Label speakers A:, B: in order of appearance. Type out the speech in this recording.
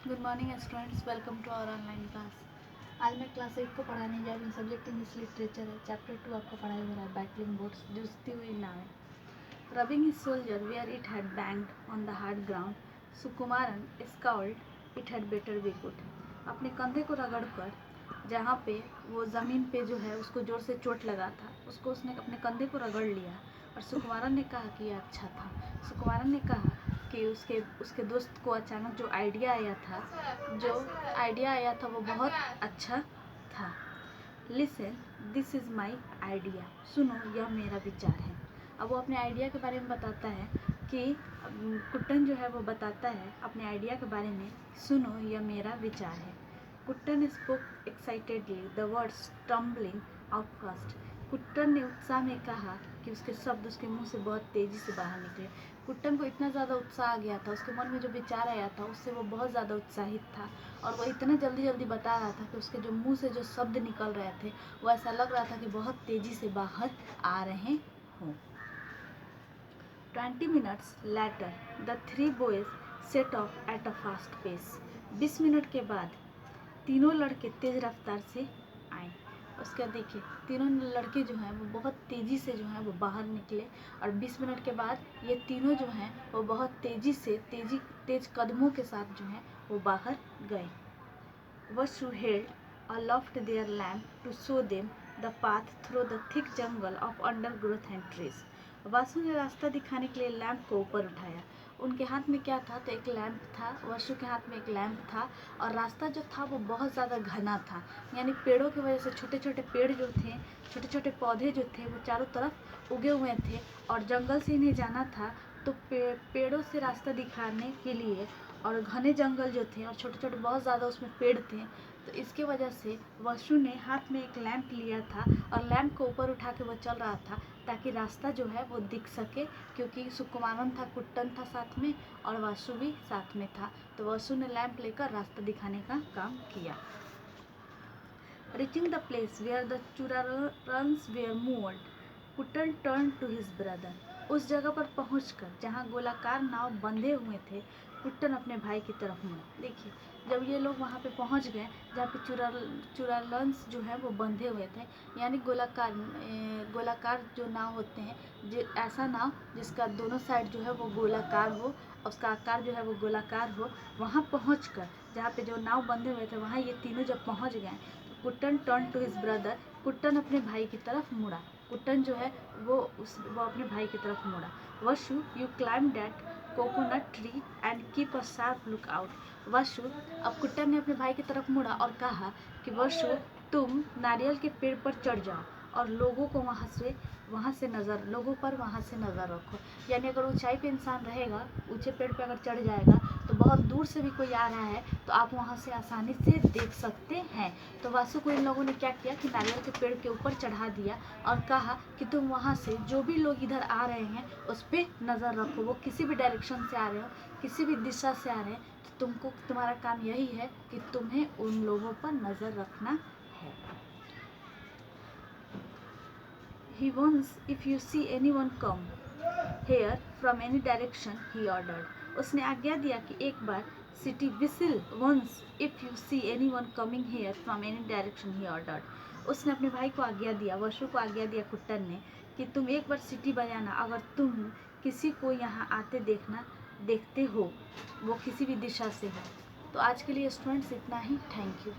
A: Good morning students, welcome to our online class. आज मैं class 8 को पढ़ाने जा रही हूँ। सब्जेक्ट इंग्लिश लिटरेचर है। चैप्टर 2 आपका पढ़ाई हो रहा है, बैटलिंग बोट्स, जूझती हुई नावें। Rubbing his shoulder where it had banged on the hard ground, Sukumaran scowled it had better be good. अपने कंधे को रगड़कर, जहाँ पे वो ज़मीन पे जो है उसको ज़ोर से चोट लगा था, उसको उसने अपने कंधे को रगड़ लिया और सुकुमारन ने कहा कि यह अच्छा था। सुकुमारन ने कहा कि उसके दोस्त को अचानक जो आइडिया आया था वो बहुत अच्छा था। Listen, this is my idea. सुनो, यह मेरा विचार है। अब वो अपने आइडिया के बारे में बताता है कि कुट्टन जो है वो बताता है अपने आइडिया के बारे में, सुनो, यह मेरा विचार है। Kuttan spoke excitedly, the words tumbling out fast. Kuttan ने उत्साह में कहा कि उसके शब्द उसके मुंह से बहुत तेज़ी से बाहर निकले। कुट्टन को इतना ज़्यादा उत्साह आ गया था, उसके मन में जो विचार आया था उससे वो बहुत ज़्यादा उत्साहित था और वो इतना जल्दी जल्दी बता रहा था कि उसके जो मुंह से जो शब्द निकल रहे थे वो ऐसा लग रहा था कि बहुत तेज़ी से बाहर आ रहे हों। 20 minutes later, the three boys set off at a fast pace. 20 minute के बाद तीनों लड़के तेज़ रफ्तार से आए। उसके देखिए, तीनों लड़के जो हैं वो बहुत तेज़ी से जो हैं वो बाहर निकले और 20 मिनट के बाद ये तीनों जो हैं वो बहुत तेज़ कदमों के साथ जो हैं वो बाहर गए। Vasu held aloft their lamp to show them the path through the thick jungle of undergrowth and trees. Vasu ने रास्ता दिखाने के लिए लैंप को ऊपर उठाया। उनके हाथ में क्या था? तो एक लैंप था। वासु के हाथ में एक लैंप था और रास्ता जो था वो बहुत ज़्यादा घना था, यानी पेड़ों की वजह से छोटे छोटे पेड़ जो थे, छोटे छोटे पौधे जो थे वो चारों तरफ उगे हुए थे और जंगल से इन्हें जाना था। तो पेड़ों से रास्ता दिखाने के लिए और घने जंगल जो थे और छोटे छोटे बहुत ज़्यादा उसमें पेड़ थे, तो इसके वजह से वासु ने हाथ में एक लैंप लिया था और लैंप को ऊपर उठा के वो चल रहा था ताकि रास्ता जो है वो दिख सके, क्योंकि सुकुमारन था, कुट्टन था साथ में और वासु भी साथ में था। तो वासु ने लैंप लेकर रास्ता दिखाने का काम किया। Reaching the place where the Churarans were moored, Kuttan turned to his brother. उस जगह पर पहुंचकर जहां गोलाकार नाव बंधे हुए थे, कुट्टन अपने भाई की तरफ मुड़ा। देखिए, जब ये लोग वहां पे पहुंच गए जहाँ पे चुरालंस जो है वो बंधे हुए थे, यानी गोलाकार जो नाव होते हैं, ऐसा नाव जिसका दोनों साइड जो है वो गोलाकार हो, उसका आकार जो है वो गोलाकार हो, वहाँ पहुँचकर जहाँ पे जो नाव बंधे हुए थे वहाँ ये तीनों जब पहुँच गए, Kuttan turn to his brother, Kuttan अपने भाई की तरफ मुड़ा। कुट्टन जो है वो अपने भाई की तरफ मुड़ा। Vasu, you climb that coconut tree and keep a sharp look out. Vasu, अब कुट्टन ने अपने भाई की तरफ मुड़ा और कहा कि वशु, तुम नारियल के पेड़ पर चढ़ जाओ और लोगों पर वहाँ से नज़र रखो। यानी अगर ऊंचाई पे इंसान रहेगा, ऊंचे पेड़ पे अगर चढ़ जाएगा तो बहुत दूर से भी कोई आ रहा है तो आप वहाँ से आसानी से देख सकते हैं। तो वासु को इन लोगों ने क्या किया कि नारियल के पेड़ के ऊपर चढ़ा दिया और कहा कि तुम वहाँ से जो भी लोग इधर आ रहे हैं उस पर नज़र रखो। वो किसी भी डायरेक्शन से आ रहे हो, किसी भी दिशा से आ रहे हैं, तो तुम्हारा काम यही है कि तुम्हें उन लोगों पर नज़र रखना है। He wants if you see anyone come here from any direction, he ordered. उसने आज्ञा दिया कि एक बार सिटी whistle once if you see anyone coming here from any direction, he ordered. उसने अपने भाई को आज्ञा दिया, वशु को आज्ञा दिया कुट्टन ने, कि तुम एक बार सिटी बजाना अगर तुम किसी को यहाँ आते देखते हो, वो किसी भी दिशा से हो। तो आज के लिए स्टूडेंट्स इतना ही। Thank you.